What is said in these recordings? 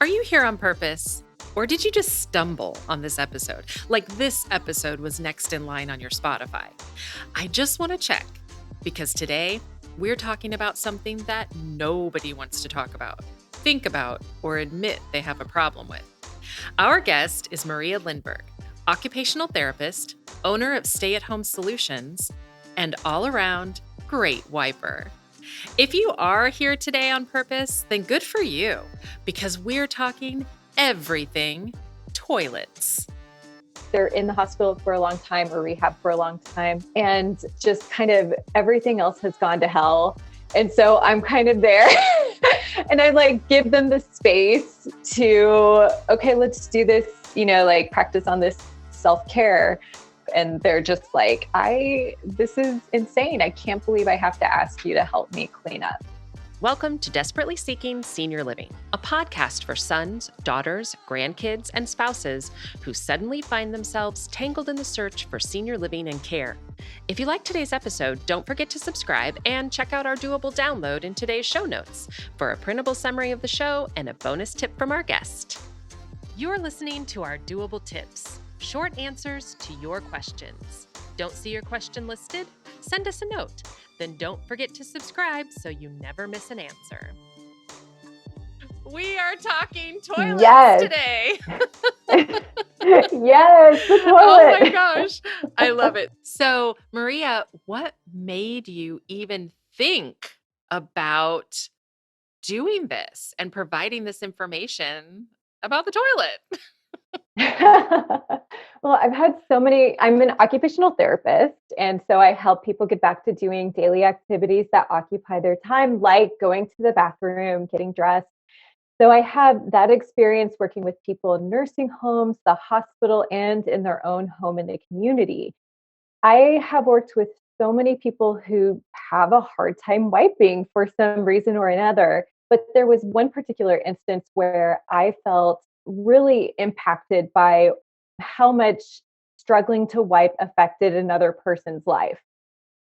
Are you here on purpose? Or did you just stumble on this episode? Like this episode was next in line on your Spotify. I just want to check because today we're talking about something that nobody wants to talk about, think about, or admit they have a problem with. Our guest is Maria Lindbergh, occupational therapist, owner of Stay at Home Solutions, and all around great wiper. If you are here today on purpose, then good for you, because we're talking everything toilets. They're in the hospital for a long time or rehab for a long time, and just kind of everything else has gone to hell. And so I'm kind of there and I give them the space to, okay, let's do this, practice on this self-care. And they're just like, this is insane. I can't believe I have to ask you to help me clean up. Welcome to Desperately Seeking Senior Living, a podcast for sons, daughters, grandkids, and spouses who suddenly find themselves tangled in the search for senior living and care. If you like today's episode, don't forget to subscribe and check out our doable download in today's show notes for a printable summary of the show and a bonus tip from our guest. You're listening to our doable tips. Short answers to your questions. Don't see your question listed? Send us a note. Then don't forget to subscribe so you never miss an answer. We are talking toilets today. Yes, the toilet. Oh my gosh, I love it. So, Maria, what made you even think about doing this and providing this information about the toilet? Well, I'm an occupational therapist. And so I help people get back to doing daily activities that occupy their time, like going to the bathroom, getting dressed. So I have that experience working with people in nursing homes, the hospital, and in their own home in the community. I have worked with so many people who have a hard time wiping for some reason or another. But there was one particular instance where I felt really impacted by how much struggling to wipe affected another person's life.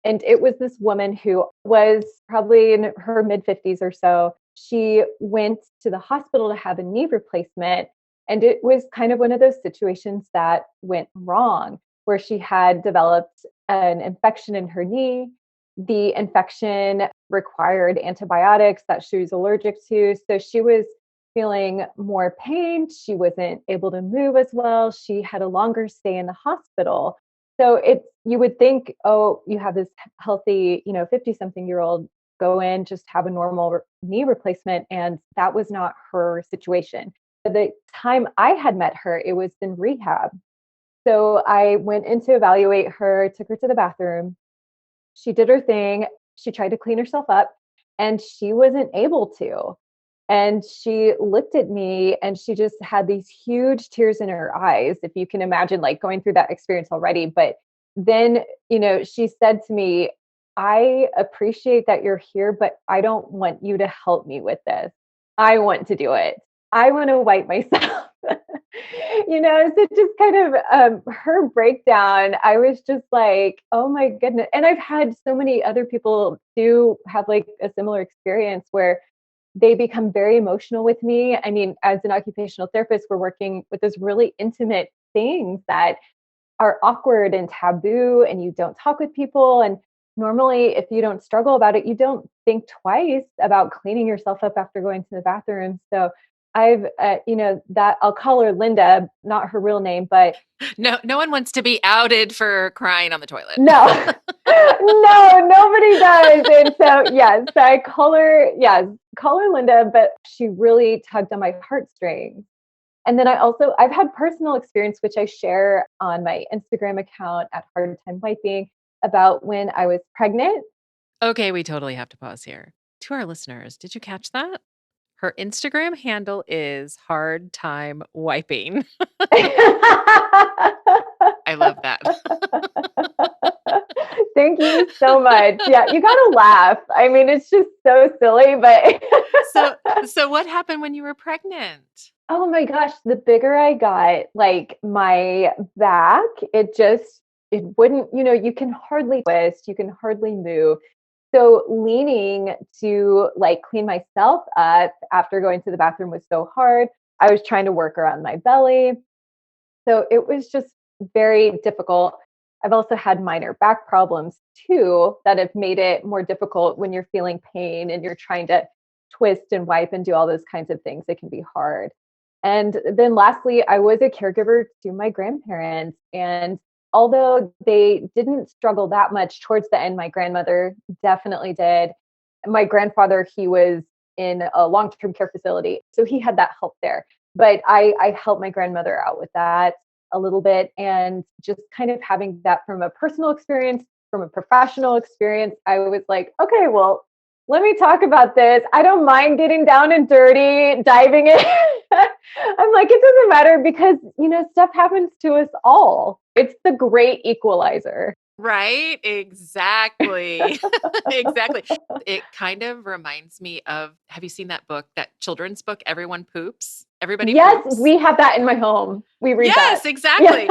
And it was this woman who was probably in her mid 50s or so. She went to the hospital to have a knee replacement. And it was kind of one of those situations that went wrong, where she had developed an infection in her knee. The infection required antibiotics that she was allergic to. So she was feeling more pain. She wasn't able to move as well. She had a longer stay in the hospital. So you would think, oh, you have this healthy, 50-something-year-old, go in, just have a normal knee replacement. And that was not her situation. At the time I had met her, it was in rehab. So I went in to evaluate her, took her to the bathroom. She did her thing. She tried to clean herself up and she wasn't able to. And she looked at me and she just had these huge tears in her eyes, if you can imagine, going through that experience already. But then, she said to me, I appreciate that you're here, but I don't want you to help me with this. I want to do it. I want to wipe myself. So just kind of her breakdown, I was just like, oh my goodness. And I've had so many other people do have a similar experience where they become very emotional with me. I mean, as an occupational therapist, we're working with those really intimate things that are awkward and taboo, and you don't talk with people. And normally, if you don't struggle about it, you don't think twice about cleaning yourself up after going to the bathroom. So I've, that I'll call her Linda, not her real name, but no one wants to be outed for crying on the toilet. No, no, nobody does. And so, yes, I call her Linda, but she really tugged on my heartstrings. And then I've had personal experience, which I share on my Instagram account at Hard Time Wiping, about when I was pregnant. Okay, we totally have to pause here. To our listeners, did you catch that? Her Instagram handle is Hard Time Wiping. I love that. Thank you so much. Yeah, you gotta laugh. I mean, it's just so silly, but so what happened when you were pregnant? Oh my gosh, the bigger I got, my back, it wouldn't, you can hardly twist, you can hardly move. So leaning to clean myself up after going to the bathroom was so hard. I was trying to work around my belly. So it was just very difficult. I've also had minor back problems too that have made it more difficult when you're feeling pain and you're trying to twist and wipe and do all those kinds of things. It can be hard. And then lastly, I was a caregiver to my grandparents. And although they didn't struggle that much towards the end, my grandmother definitely did. My grandfather, he was in a long term care facility. So he had that help there. But I helped my grandmother out with that a little bit, and just kind of having that from a personal experience, from a professional experience, I was like, okay, well, let me talk about this. I don't mind getting down and dirty, diving in. I'm like, it doesn't matter because, stuff happens to us all. It's the great equalizer. Right? Exactly. Exactly. It kind of reminds me of, have you seen that book, that children's book, Everyone Poops? Everybody Yes, Poops? we have that in my home. We read that. Yes, exactly.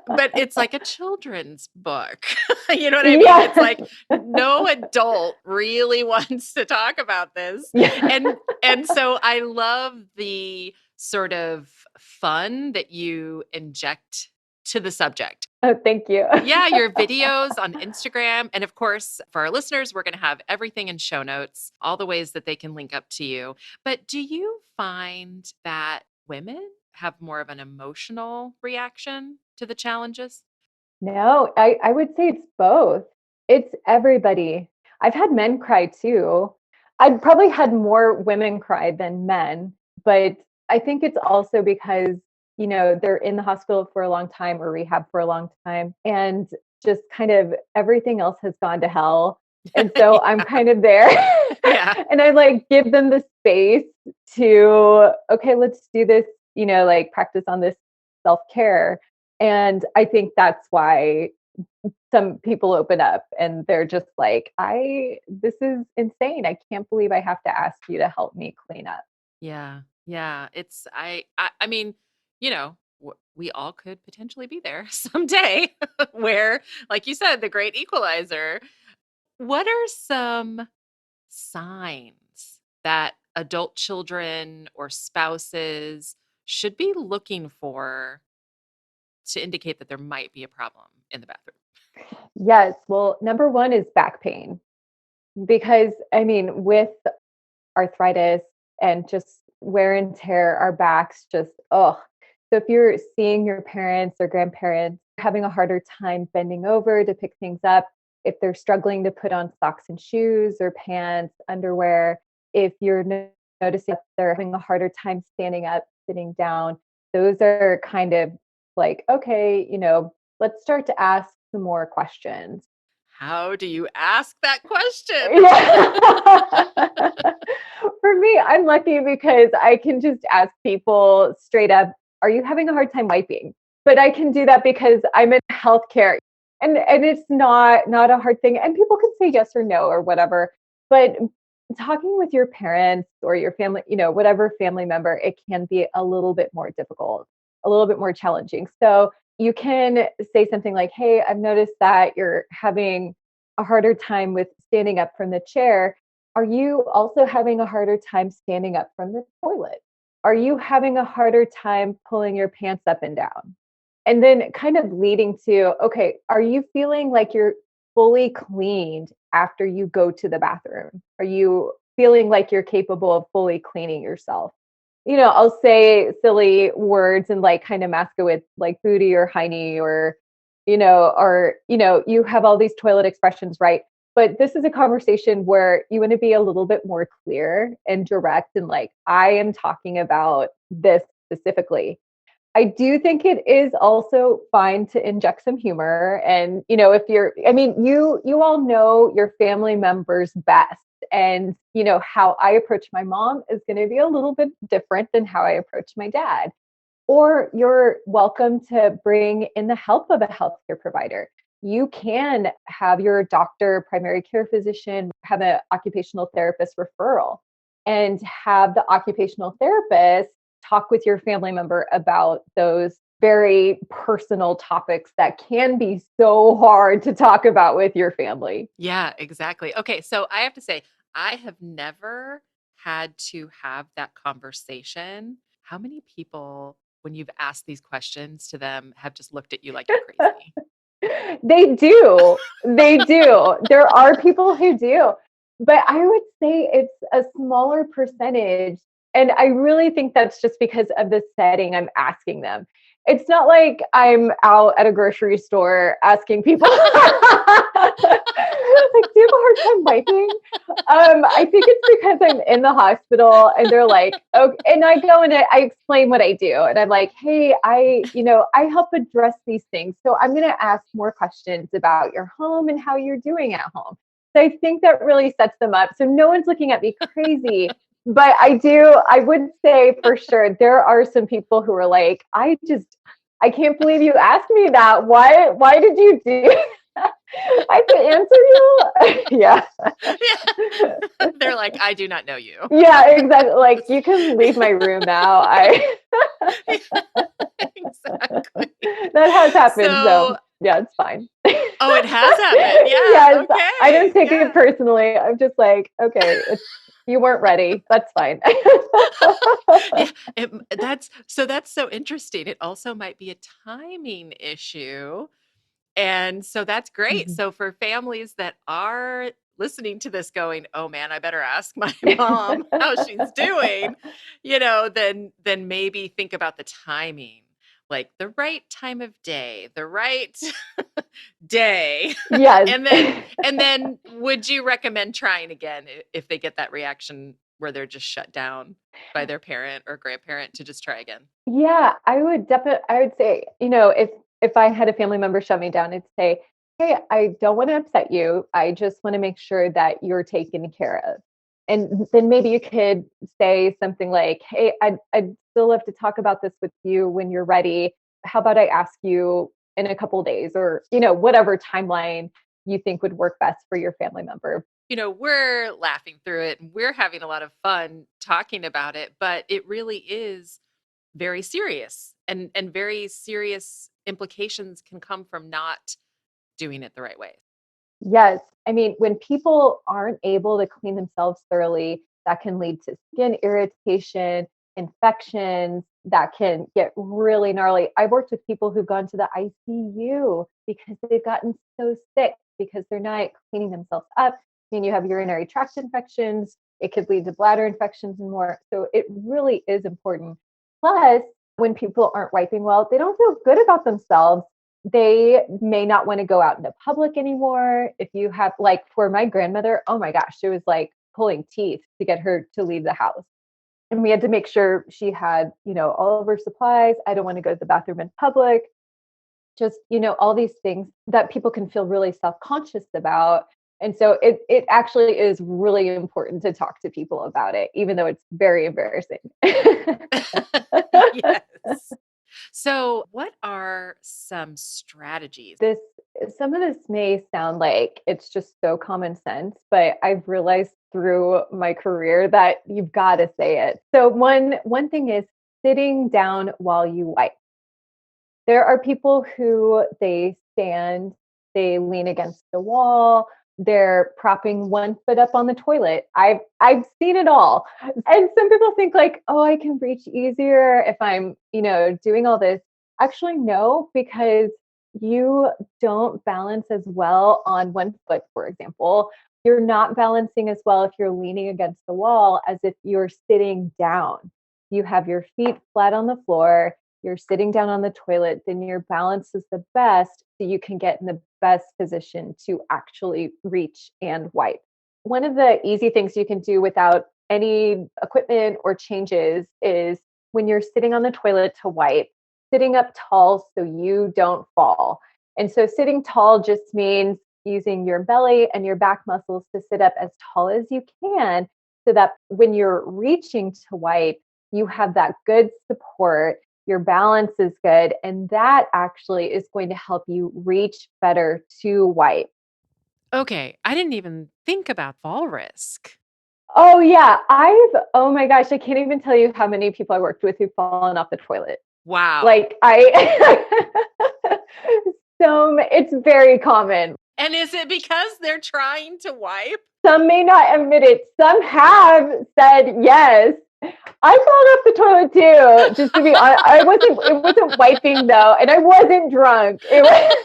But it's like a children's book. You know what I mean? It's Yes. like no adult really wants to talk about this. Yeah. And so I love the sort of fun that you inject to the subject. Oh, thank you. Yeah, your videos on Instagram. And of course, for our listeners, we're going to have everything in show notes, all the ways that they can link up to you. But do you find that women have more of an emotional reaction to the challenges? No, I would say it's both. It's everybody. I've had men cry too. I've probably had more women cry than men, but I think it's also because, they're in the hospital for a long time or rehab for a long time, and just kind of everything else has gone to hell. And so I'm Yeah. kind of there. Yeah. And I like give them the space to, okay, let's do this, like practice on this self-care. And I think that's why some people open up and they're just like, this is insane. I can't believe I have to ask you to help me clean up. Yeah. Yeah. I mean, we all could potentially be there someday where, like you said, the great equalizer. What are some signs that adult children or spouses should be looking for to indicate that there might be a problem in the bathroom? Yes. Well, number one is back pain. Because, I mean, with arthritis and just wear and tear, our backs just, oh. So if you're seeing your parents or grandparents having a harder time bending over to pick things up, if they're struggling to put on socks and shoes or pants, underwear, if you're noticing that they're having a harder time standing up, sitting down, those are kind of like, okay, let's start to ask some more questions. How do you ask that question? Yeah. For me, I'm lucky because I can just ask people straight up, are you having a hard time wiping? But I can do that because I'm in healthcare, and it's not a hard thing. And people can say yes or no or whatever. But talking with your parents or your family, whatever family member, it can be a little bit more difficult, a little bit more challenging. So you can say something like, hey, I've noticed that you're having a harder time with standing up from the chair. Are you also having a harder time standing up from the toilet? Are you having a harder time pulling your pants up and down? And then kind of leading to, okay, are you feeling like you're fully cleaned after you go to the bathroom? Are you feeling like you're capable of fully cleaning yourself? I'll say silly words and like kind of mask it with like booty or hiney or you have all these toilet expressions, right? But this is a conversation where you want to be a little bit more clear and direct and like, I am talking about this specifically. I do think it is also fine to inject some humor. And, if you all know your family members best. And, how I approach my mom is going to be a little bit different than how I approach my dad. Or you're welcome to bring in the help of a healthcare provider. You can have your doctor, primary care physician, have an occupational therapist referral and have the occupational therapist talk with your family member about those very personal topics that can be so hard to talk about with your family. Yeah, exactly. Okay, so I have to say, I have never had to have that conversation. how many people, when you've asked these questions to them, have just looked at you like you're crazy? They do. They do. There are people who do. But I would say it's a smaller percentage. And I really think that's just because of the setting I'm asking them. It's not like I'm out at a grocery store asking people, like, do you have a hard time wiping? I think it's because I'm in the hospital and they're like, okay, and I go and I explain what I do. And I'm like, hey, I help address these things. So I'm going to ask more questions about your home and how you're doing at home. So I think that really sets them up. So no one's looking at me crazy. But I would say for sure, there are some people who are like, I can't believe you asked me that. Why did you do I could answer you. Yeah. Yeah. They're like, I do not know you. Yeah, exactly. Like, you can leave my room now. Exactly. That has happened. So, So yeah, it's fine. oh, it has happened. Yeah. Yes, I don't Okay. take Yeah. it personally. I'm just like, okay, you weren't ready. That's fine. Yeah. That's so interesting. It also might be a timing issue. And so that's great. Mhm. So for families that are listening to this going, "Oh man, I better ask my mom how she's doing," then maybe think about the timing. Like the right time of day, the right day. Yes. And then would you recommend trying again if they get that reaction where they're just shut down by their parent or grandparent to just try again? Yeah, I would say, if I had a family member shut me down, I'd say, "Hey, I don't want to upset you. I just want to make sure that you're taken care of." And then maybe you could say something like, "Hey, I'd still love to talk about this with you when you're ready. How about I ask you in a couple days?" Or, whatever timeline you think would work best for your family member. We're laughing through it and we're having a lot of fun talking about it, but it really is very serious and very serious implications can come from not doing it the right way. Yes. I mean, when people aren't able to clean themselves thoroughly, that can lead to skin irritation, infections that can get really gnarly. I've worked with people who've gone to the ICU because they've gotten so sick because they're not cleaning themselves up. I mean, you have urinary tract infections, it could lead to bladder infections and more. So it really is important. Plus, when people aren't wiping well, they don't feel good about themselves. They may not want to go out into public anymore. If you have, like, for my grandmother, oh my gosh, it was like pulling teeth to get her to leave the house. And we had to make sure she had, all of her supplies. I don't want to go to the bathroom in public. Just, all these things that people can feel really self-conscious about. And so it actually is really important to talk to people about it, even though it's very embarrassing. Yes. So, what are some strategies? This Some of this may sound like it's just so common sense, but I've realized through my career that you've got to say it. So one thing is sitting down while you wipe. There are people who they stand, they lean against the wall, they're propping one foot up on the toilet. I've seen it all. And some people think like, "Oh, I can reach easier if I'm, doing all this." Actually, no, because you don't balance as well on one foot, for example. You're not balancing as well if you're leaning against the wall as if you're sitting down. You have your feet flat on the floor, you're sitting down on the toilet, then your balance is the best so you can get in the best position to actually reach and wipe. One of the easy things you can do without any equipment or changes is when you're sitting on the toilet to wipe, sitting up tall so you don't fall. And so sitting tall just means using your belly and your back muscles to sit up as tall as you can so that when you're reaching to wipe, you have that good support, your balance is good, and that actually is going to help you reach better to wipe. Okay, I didn't even think about fall risk. Oh yeah, oh my gosh, I can't even tell you how many people I worked with who've fallen off the toilet. Wow. Like it's very common. And is it because they're trying to wipe? Some may not admit it. Some have said yes. I fell off the toilet too, just to be honest. It wasn't wiping though, and I wasn't drunk. It was,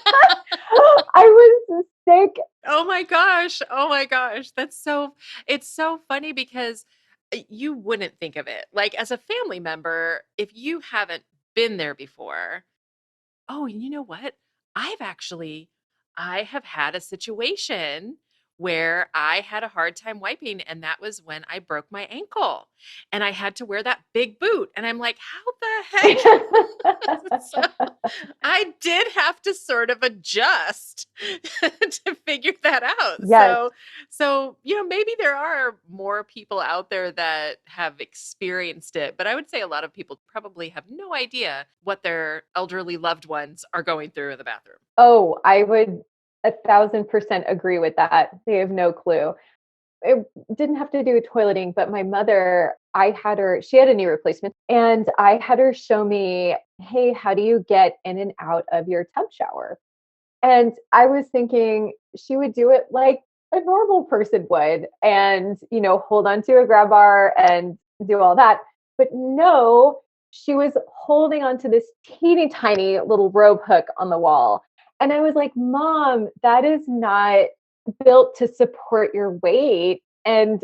I was sick. Oh my gosh. Oh my gosh. It's so funny because you wouldn't think of it. Like as a family member, if you haven't been there before, oh, and you know what? I've actually I have had a situation where I had a hard time wiping, and that was when I broke my ankle, and I had to wear that big boot, and I'm like, "How the heck?" So, I did have to sort of adjust to figure that out. Yes. Maybe there are more people out there that have experienced it, but I would say a lot of people probably have no idea what their elderly loved ones are going through in the bathroom. Oh, I would 1,000% agree with that. They have no clue. It didn't have to do with toileting, but my mother, she had a knee replacement, and I had her show me, hey, how do you get in and out of your tub shower? And I was thinking she would do it like a normal person would and, hold on to a grab bar and do all that. But no, she was holding onto this teeny tiny little rope hook on the wall. And I was like, Mom, that is not built to support your weight. And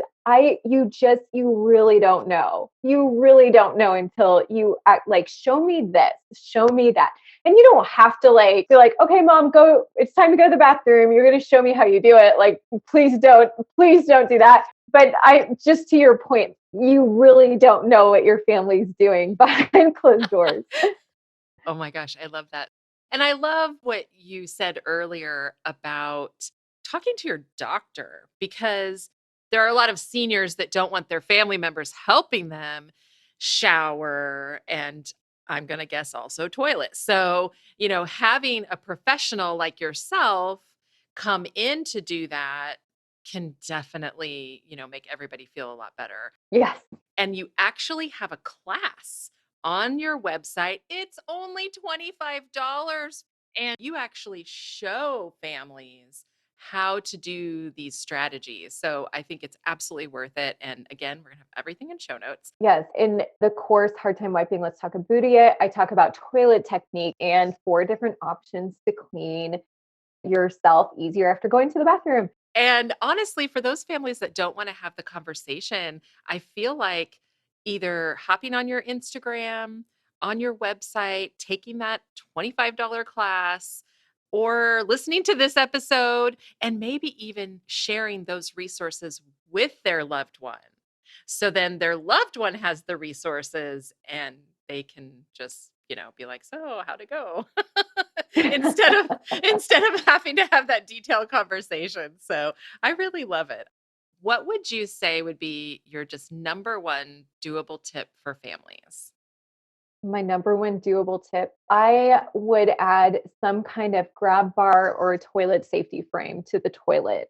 you really don't know. You really don't know until you act like, show me this, show me that. And you don't have to be like, okay, Mom, go, it's time to go to the bathroom. You're going to show me how you do it. Like, please don't do that. But just to your point, you really don't know what your family's doing behind closed doors. Oh my gosh, I love that. And I love what you said earlier about talking to your doctor because there are a lot of seniors that don't want their family members helping them shower and I'm going to guess also toilet. So, having a professional like yourself come in to do that can definitely, make everybody feel a lot better. Yes. And you actually have a class on your website. It's only $25 and you actually show families how to do these strategies. So I think it's absolutely worth it. And again, we're going to have everything in show notes. Yes. In the course, Hard Time Wiping, Let's Talk About It, I talk about toilet technique and 4 different options to clean yourself easier after going to the bathroom. And honestly, for those families that don't want to have the conversation, I feel like either hopping on your Instagram, on your website, taking that $25 class, or listening to this episode, and maybe even sharing those resources with their loved one. So then their loved one has the resources and they can just, be like, so how'd it go? instead of having to have that detailed conversation. So I really love it. What would you say would be your just number one doable tip for families? My number one doable tip, I would add some kind of grab bar or a toilet safety frame to the toilet.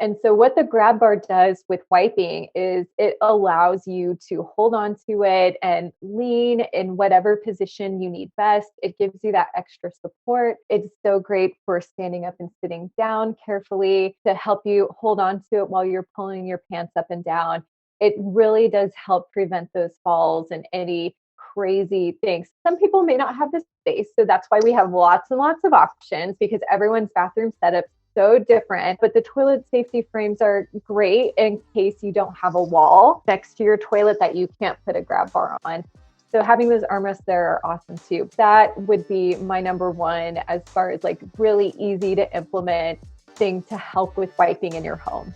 And so what the grab bar does with wiping is it allows you to hold on to it and lean in whatever position you need best. It gives you that extra support. It's so great for standing up and sitting down carefully to help you hold on to it while you're pulling your pants up and down. It really does help prevent those falls and any crazy things. Some people may not have the space, so that's why we have lots and lots of options because everyone's bathroom setup so different, but the toilet safety frames are great in case you don't have a wall next to your toilet that you can't put a grab bar on. So having those armrests there are awesome too. That would be my number one as far as really easy to implement thing to help with wiping in your home.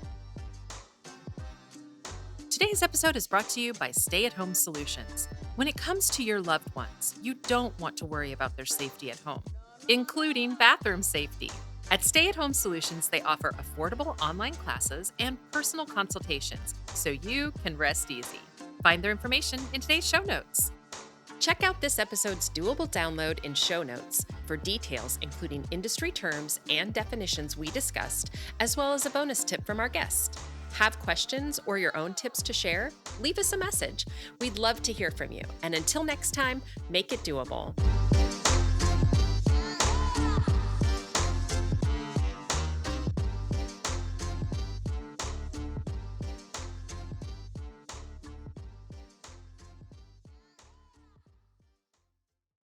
Today's episode is brought to you by Stay at Home Solutions. When it comes to your loved ones, you don't want to worry about their safety at home, including bathroom safety. At Stay at Home Solutions, they offer affordable online classes and personal consultations so you can rest easy. Find their information in today's show notes. Check out this episode's doable download in show notes for details, including industry terms and definitions we discussed, as well as a bonus tip from our guest. Have questions or your own tips to share? Leave us a message. We'd love to hear from you. And until next time, make it doable.